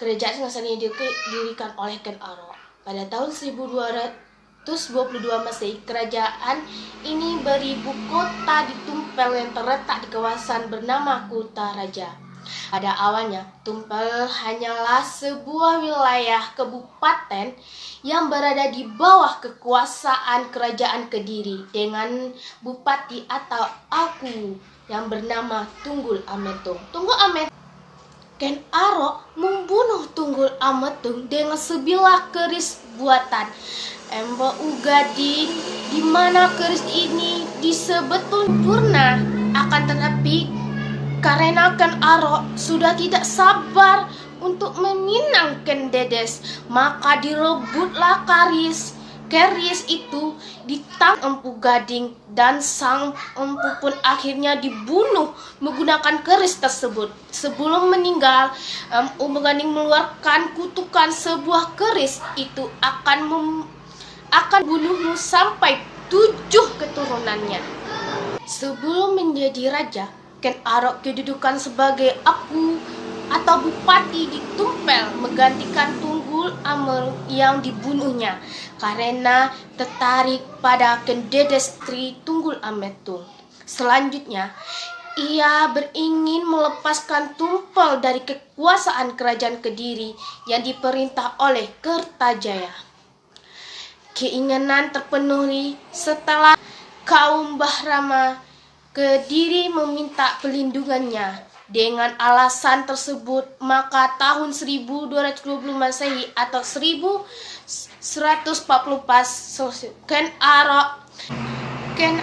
Kerajaan Singasari yang didirikan oleh Ken Arok. Pada tahun 1222 Masehi, kerajaan ini beribu kota di Tumpel yang terletak di kawasan bernama Kutaraja. Pada awalnya, Tumpel hanyalah sebuah wilayah kabupaten yang berada di bawah kekuasaan kerajaan Kediri dengan bupati atau aku yang bernama Tunggul Ametung. Ken Arok membunuh Tunggul Ametung dengan sebilah keris buatan Empu Gading, di mana keris ini disebut sempurna. Akan tetapi karena Ken Arok sudah tidak sabar untuk meminang Ken Dedes, maka direbutlah keris itu ditangkap Empu Gading, dan sang empu pun akhirnya dibunuh menggunakan keris tersebut. Sebelum meninggal, Empu Gading mengeluarkan kutukan sebuah keris itu akan bunuhmu sampai 7 keturunannya. Sebelum menjadi raja, Ken Arok kedudukan sebagai aku atau bupati di Tumpel, menggantikan Tunggul Ametung yang dibunuhnya karena tertarik pada Ken Dedes Tri Tunggul Ametung. Selanjutnya, ia beringin melepaskan Tumpel dari kekuasaan kerajaan Kediri yang diperintah oleh Kertajaya. Keinginan terpenuhi setelah kaum Bahrama Kediri meminta pelindungannya. Dengan alasan tersebut, maka tahun 1220 Masehi atau 1144 Ken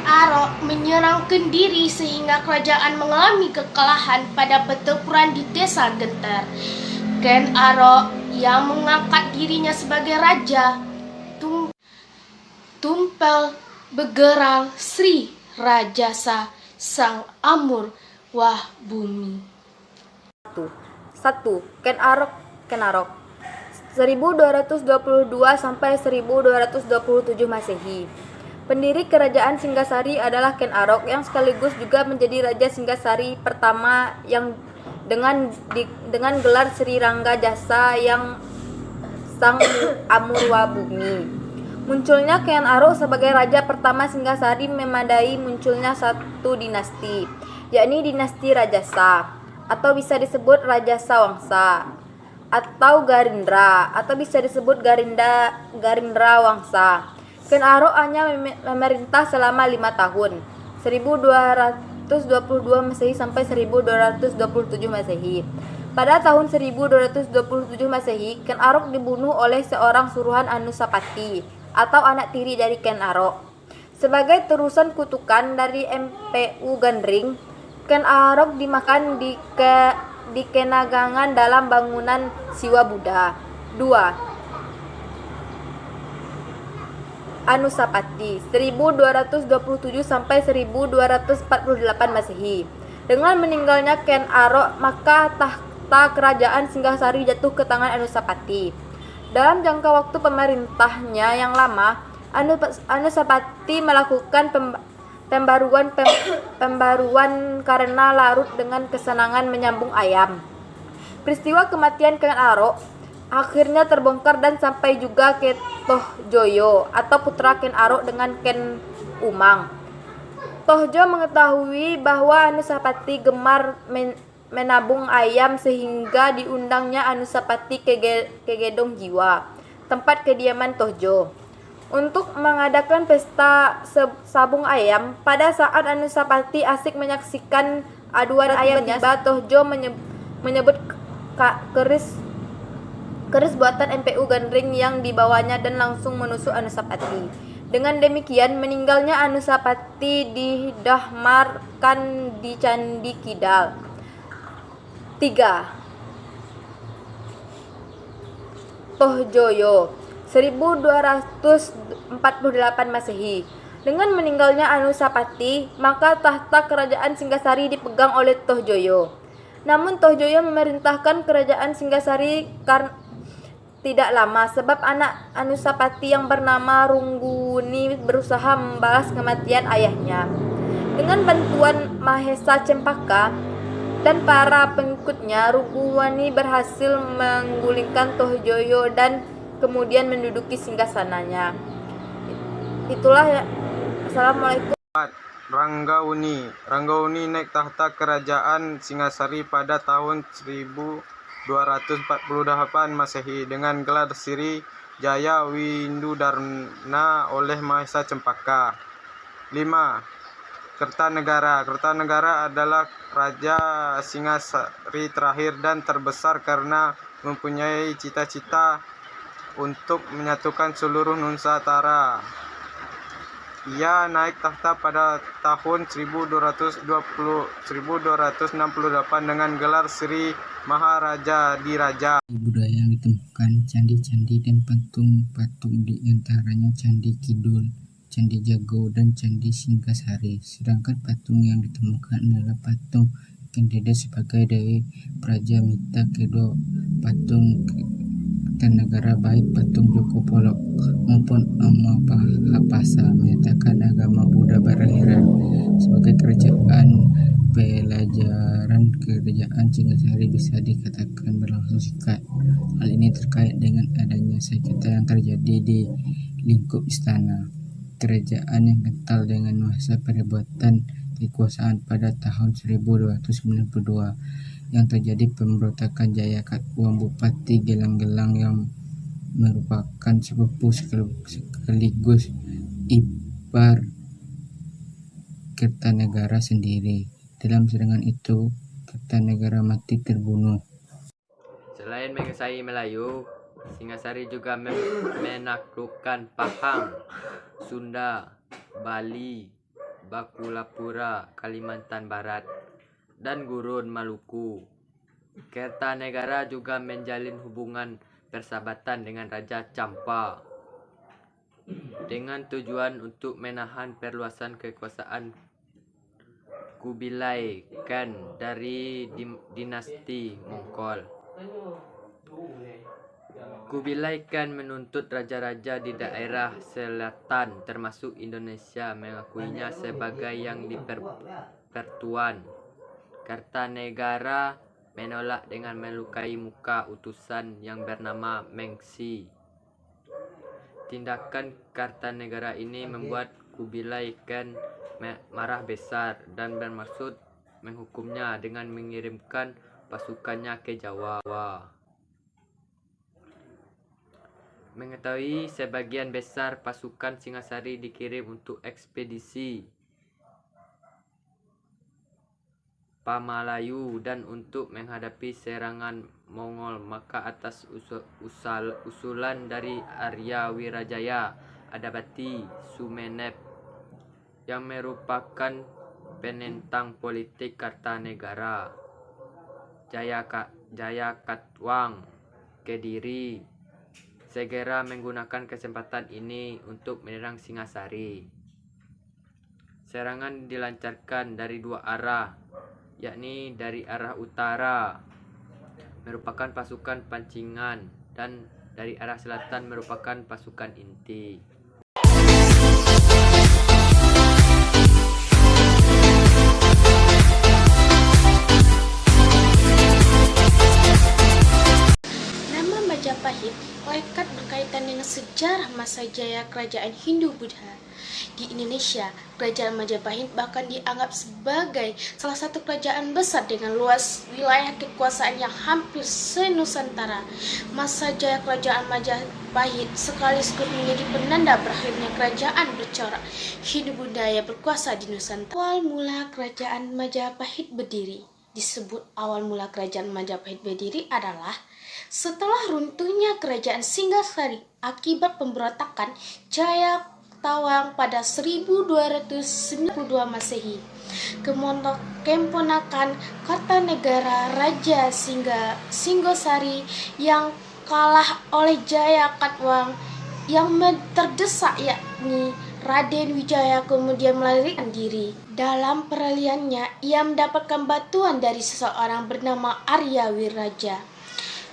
Arok menyerang Kediri sehingga kerajaan mengalami kekalahan pada pertempuran di Desa Genter. Ken Arok yang mengangkat dirinya sebagai raja Tumpel Begeral Sri Rajasa Sang Amur Wah Bumi. 1. Ken Arok 1222 sampai 1227 Masehi. Pendiri kerajaan Singasari adalah Ken Arok yang sekaligus juga menjadi raja Singasari pertama yang dengan gelar Sri Rangga Jasa yang Sang Amurwa Bumi. Munculnya Ken Arok sebagai raja pertama Singasari memadai munculnya satu dinasti, yakni dinasti Rajasa, atau bisa disebut Rajasa Wangsa, atau Garindra, atau bisa disebut Garindra Wangsa. Ken Arok hanya memerintah selama 5 tahun, 1222 Masehi sampai 1227 Masehi. Pada tahun 1227 Masehi, Ken Arok dibunuh oleh seorang suruhan Anusapati atau anak tiri dari Ken Arok. Sebagai terusan kutukan dari Empu Gading, Ken Arok dimakan di kenagangan dalam bangunan Siwa Buddha. 2. Anusapati 1227 sampai 1248 Masehi. Dengan meninggalnya Ken Arok, maka tahta kerajaan Singasari jatuh ke tangan Anusapati. Dalam jangka waktu pemerintahnya yang lama, Anusapati melakukan pembaruan karena larut dengan kesenangan menyambung ayam. Peristiwa kematian Ken Arok akhirnya terbongkar dan sampai juga ke Tohjoyo atau putra Ken Arok dengan Ken Umang. Tohjo mengetahui bahwa Anusapati gemar menabung ayam sehingga diundangnya Anusapati ke Gedong Jiwa, tempat kediaman Tohjo, untuk mengadakan pesta sabung ayam. Pada saat Anusapati asik menyaksikan aduan ayamnya, tiba Tohjo menyebut keris buatan Empu Gading yang dibawanya dan langsung menusuk Anusapati. Dengan demikian, meninggalnya Anusapati didahmarkan di Candi Kidal. 3. Tohjoyo 1248 Masehi. Dengan meninggalnya Anusapati, maka tahta kerajaan Singasari dipegang oleh Tohjoyo. Namun Tohjoyo memerintahkan kerajaan Singasari tidak lama, sebab anak Anusapati yang bernama Rungguni berusaha membalas kematian ayahnya. Dengan bantuan Mahesa Cempaka, dan para pengikutnya, Rughuwani berhasil menggulingkan Tohjoyo dan kemudian menduduki singgasananya. Itulah ya. Assalamualaikum. Ranggauni naik tahta kerajaan Singasari pada tahun 1248 Masehi dengan gelar Sri Jaya Windudarna oleh Mahesa Cempaka. 5. Kertanegara adalah raja Singasari terakhir dan terbesar karena mempunyai cita-cita untuk menyatukan seluruh Nusantara. Ia naik tahta pada tahun 1268 dengan gelar Sri Maharaja Diraja. Budaya yang ditemukan candi-candi dan patung-patung, di antaranya Candi Kidul, Candi Jago, dan Candi Singgasari. Sedangkan patung yang ditemukan adalah patung Kendede sebagai Dewi Prajamita, kedua patung Kertanegara baik patung Joko Polok maupun Amapahapasa menyatakan agama Buddha beraliran. Sebagai kerajaan pelajaran, kerajaan Singasari bisa dikatakan berlangsung singkat. Hal ini terkait dengan adanya sengketa yang terjadi di lingkup istana kerajaan yang kental dengan masa perebutan kekuasaan pada tahun 1292 yang terjadi pemberontakan Jaya Katwang Bupati Gelang-Gelang yang merupakan sepupu sekaligus ipar Kertanegara sendiri. Dalam serangan itu, Kertanegara mati terbunuh. Selain menguasai Melayu, Singasari juga menaklukkan Pahang, Sunda, Bali, Bakulapura, Kalimantan Barat, dan Gurun Maluku. Kertanegara juga menjalin hubungan persahabatan dengan Raja Champa dengan tujuan untuk menahan perluasan kekuasaan Kubilai Khan dari dinasti Mongol. Kubilai Khan menuntut raja-raja di daerah selatan termasuk Indonesia mengakuinya sebagai yang dipertuan. Kertanegara menolak dengan melukai muka utusan yang bernama Mengsi. Tindakan Kertanegara ini membuat Kubilai Khan marah besar dan bermaksud menghukumnya dengan mengirimkan pasukannya ke Jawa. Mengetahui sebagian besar pasukan Singasari dikirim untuk ekspedisi Pamalayu dan untuk menghadapi serangan Mongol, maka atas usulan dari Arya Wirajaya Adapati Sumenep yang merupakan penentang politik Kertanegara, Jaya Katwang Kediri segera menggunakan kesempatan ini untuk menyerang Singasari. Serangan dilancarkan dari dua arah, yakni dari arah utara merupakan pasukan pancingan dan dari arah selatan merupakan pasukan inti. Nama Majapahit lekat berkaitan dengan sejarah masa jaya kerajaan Hindu-Buddha. Di Indonesia, kerajaan Majapahit bahkan dianggap sebagai salah satu kerajaan besar dengan luas wilayah kekuasaan yang hampir se-Nusantara. Masa jaya kerajaan Majapahit sekaligus menjadi penanda berakhirnya kerajaan bercorak Hindu-Buddha yang berkuasa di Nusantara. Awal mula kerajaan Majapahit berdiri. Disebut awal mula kerajaan Majapahit berdiri adalah setelah runtuhnya kerajaan Singasari akibat pemberontakan Jaya Katwang pada 1292 Masehi. Keponakan Kertanegara Raja Singasari yang kalah oleh Jaya Katwang yang terdesak, yakni Raden Wijaya, kemudian melarikan diri. Dalam peralihannya, ia mendapatkan bantuan dari seseorang bernama Arya Wiraja.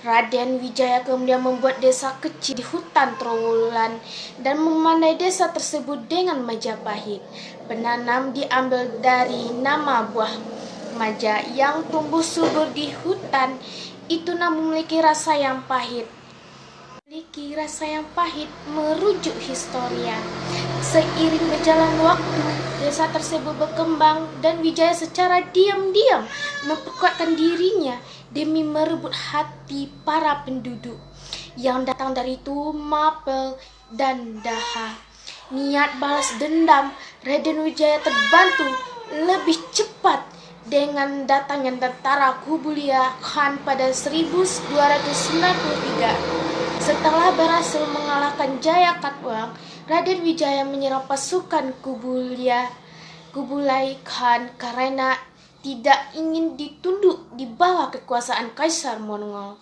Raden Wijaya kemudian membuat desa kecil di hutan Trowulan dan memandai desa tersebut dengan Majapahit. Penanam diambil dari nama buah maja yang tumbuh subur di hutan itu namun memiliki rasa yang pahit. Merujuk historia. Seiring berjalan waktu, desa tersebut berkembang dan Wijaya secara diam-diam memperkuatkan dirinya demi merebut hati para penduduk yang datang dari Tumapel dan Daha. Niat balas dendam Raden Wijaya terbantu lebih cepat dengan datangnya tentara Kubulia Khan pada 1293. Setelah berhasil mengalahkan Jaya Katwang, Raden Wijaya menyerang pasukan Kublai Khan karena tidak ingin ditunduk di bawah kekuasaan Kaisar Mongol.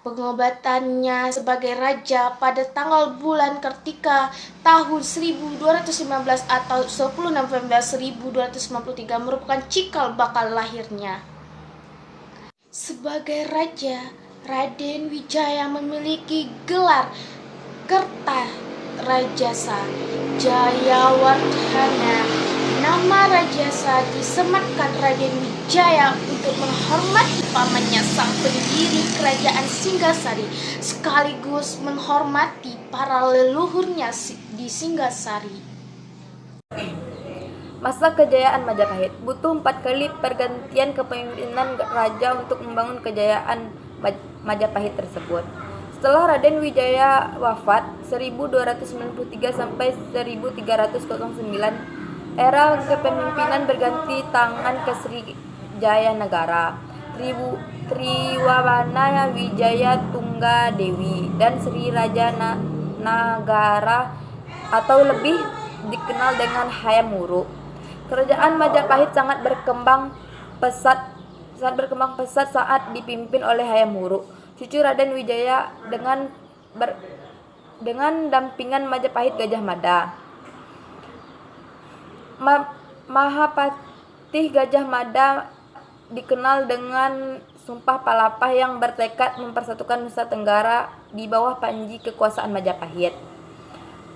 Pengobatannya sebagai raja pada tanggal bulan Kartika tahun 1219 atau 10 November 1293 merupakan cikal bakal lahirnya. Sebagai raja, Raden Wijaya memiliki gelar Kertarajasa Jayawardhana. Nama Rajasa disematkan Raden Wijaya untuk menghormati pamannya sang pendiri kerajaan Singgasari, sekaligus menghormati para leluhurnya di Singgasari. Masa kejayaan Majapahit butuh 4 kali pergantian kepemimpinan raja untuk membangun kejayaan Majapahit tersebut. Setelah Raden Wijaya wafat 1293 sampai 1309, era kepemimpinan berganti tangan ke Sri Jaya Negara, Triwawana Wijaya Tunggadewi dan Sri Raja Nagara atau lebih dikenal dengan Hayam Wuruk. Kerajaan Majapahit sangat berkembang pesat saat dipimpin oleh Hayam Wuruk, cucu Raden Wijaya dengan dampingan Majapahit Gajah Mada. Mahapatih Gajah Mada dikenal dengan Sumpah Palapa yang bertekad mempersatukan Nusa Tenggara di bawah panji kekuasaan Majapahit.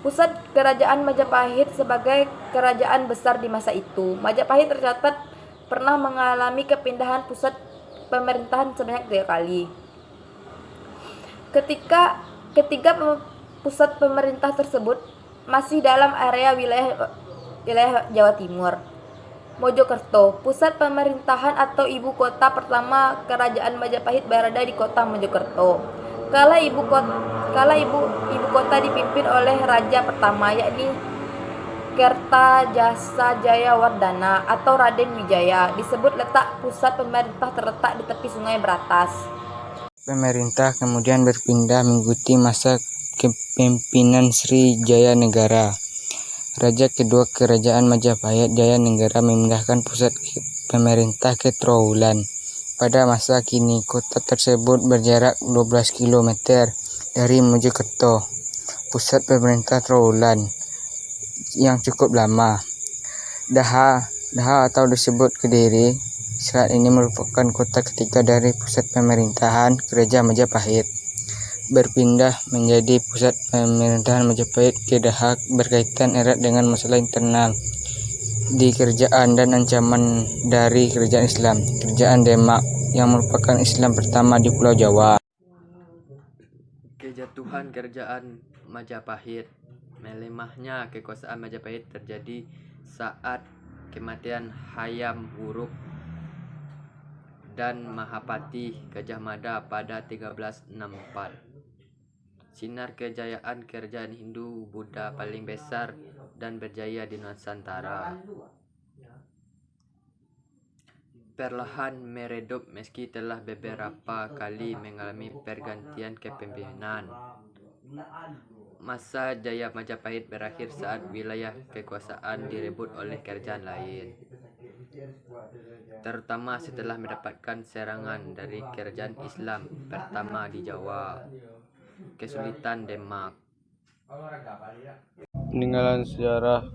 Pusat kerajaan Majapahit sebagai kerajaan besar di masa itu, Majapahit tercatat pernah mengalami kepindahan pusat pemerintahan sebanyak 3 kali. Ketiga pusat pemerintah tersebut masih dalam area wilayah Jawa Timur. Mojokerto, pusat pemerintahan atau ibu kota pertama kerajaan Majapahit berada di kota Mojokerto. Kala ibu kota dipimpin oleh raja pertama, yakni Kertajasa Jayawardhana atau Raden Wijaya. Disebut letak pusat pemerintah terletak di tepi Sungai Beratas. Pemerintah kemudian berpindah mengikuti masa kepemimpinan Sri Jaya Negara. Raja kedua kerajaan Majapahit, Jaya Negara, memindahkan pusat pemerintah ke Trowulan. Pada masa kini, kota tersebut berjarak 12 km dari Mojokerto. Pusat pemerintah Trowulan yang cukup lama. Daha atau disebut Kediri, saat ini merupakan kota ketiga dari pusat pemerintahan kerajaan Majapahit. Berpindah menjadi pusat pemerintahan Majapahit ke Daha berkaitan erat dengan masalah internal di kerajaan dan ancaman dari kerajaan Islam, kerajaan Demak yang merupakan Islam pertama di Pulau Jawa. Kejatuhan kerajaan Majapahit. Melemahnya kekuasaan Majapahit terjadi saat kematian Hayam Wuruk dan Mahapatih Gajah Mada pada 1364. Sinar kejayaan kerajaan Hindu-Buddha paling besar dan berjaya di Nusantara perlahan meredup meski telah beberapa kali mengalami pergantian kepemimpinan. Masa jaya Majapahit berakhir saat wilayah kekuasaan direbut oleh kerajaan lain, terutama setelah mendapatkan serangan dari kerajaan Islam pertama di Jawa, kesulitan Demak. Peninggalan sejarah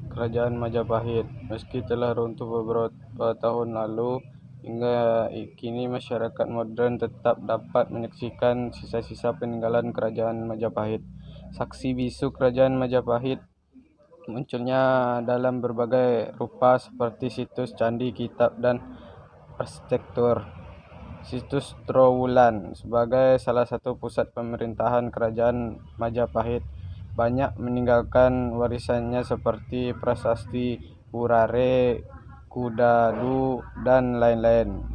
Kerajaan Majapahit. Meski telah runtuh beberapa tahun lalu, hingga kini masyarakat modern tetap dapat menyaksikan sisa-sisa peninggalan Kerajaan Majapahit. Saksi bisu Kerajaan Majapahit munculnya dalam berbagai rupa seperti situs, candi, kitab, dan arsitektur. Situs Trowulan sebagai salah satu pusat pemerintahan kerajaan Majapahit banyak meninggalkan warisannya seperti prasasti Urare, Kudadu, dan lain-lain.